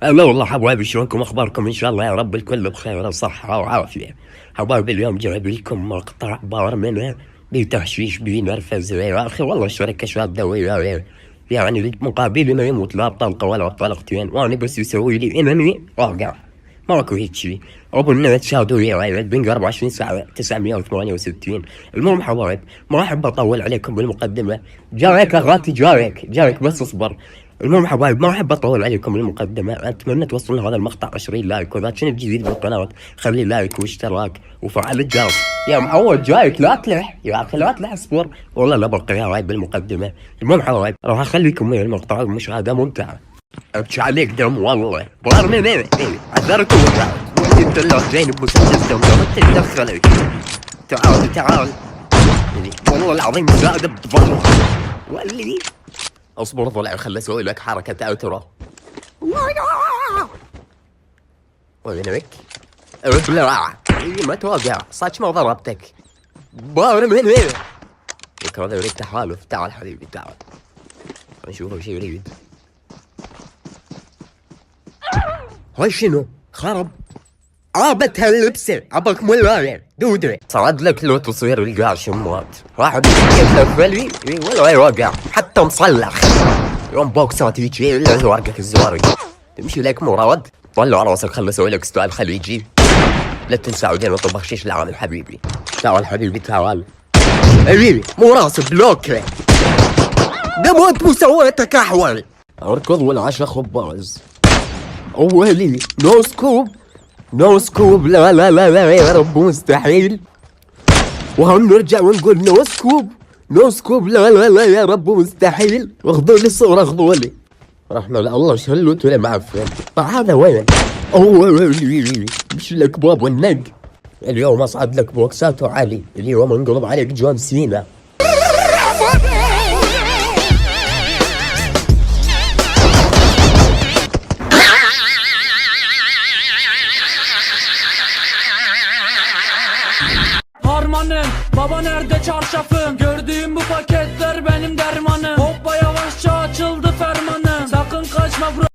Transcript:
لا والله حبايبي، شلونكم اخباركم؟ ان شاء الله يا رب الكل بخير وصحة وعافية. حبايبي اليوم جايب لكم مقطع بار من بتحشيش بنرفز يا اخي، والله الشركة شادة ويا يعني مقابل ما يموت لا طلقة ولا طلقتين، وانا بس يسوي لي انني واقع ماكو هيك شيء. ابو النت شادو ويا بنج 24 ساعة 968. المهم حبايب، ما احب اطول عليكم بالمقدمة. جارك اخواتي، جارك بس اصبر. المهم حبايب، ما احب اطول عليكم المقدمه، اتمنى توصلون هذا المقطع 20 لايك، واذا كنت جديد بالقناه خلي لايك واشتراك وفعل الجرس. يا معود جايك لا تلح يا اخي، لا تلح اصبر، والله لا بقى يا رايب بالمقدمه. المهم حبايب، راح اخليكم ويا المقطع مشاهده ممتعه. ابكي عليك دم والله، بار من عذركم انت اللي زين بمسدس دم ما تتدخل. تعال والله العظيم زاد بضلع واللي اصبر ضلع، خل اسوي لك حركة اوترو. وينك؟ ابلع ما توقع صاج ما ضربتك. بار من هنا ذكر هذا يريد تحالف. تعال حبيبي تعال نشوف وش يريد. هاي شنو؟ خرب عابت هاللبسة عبك ملاية دودرة. صعد لك لو تصوير القاش شموات واحد يتلفلي ولا يوقع حتى مصلخ. يوم بوكسات يجي الا زوارقك الزوارق تمشي لك مراد. طلع على راسك، خل اسوي لك ستايل خليجي. لا تنسى عودين وطب بخشيش العالم حبيبي. تعال حبيبي تعال حبيبي، مو راسك بلوكري ده موت مسويتك احول. اركض والعشا خباز اولي نو سكوب نو سكوب. لا لا لا لا يا رب مستحيل. وهم نرجع ونقول نو سكوب نو سكوب. لا لا لا يا رب مستحيل. اخذوا لي الصورة اخذوا لي رحمة الله. شلوا انتوا معفن. هذا وين؟ مش لك باب والنق. اليوم اصعد لك بوكسات وعالي. اليوم انقلب عليك جون سينا. Harmanım, baba nerede çarşafım? Gördüğüm bu paketler benim dermanım. Hoppa yavaşça açıldı fermanım. Sakın kaçma bro.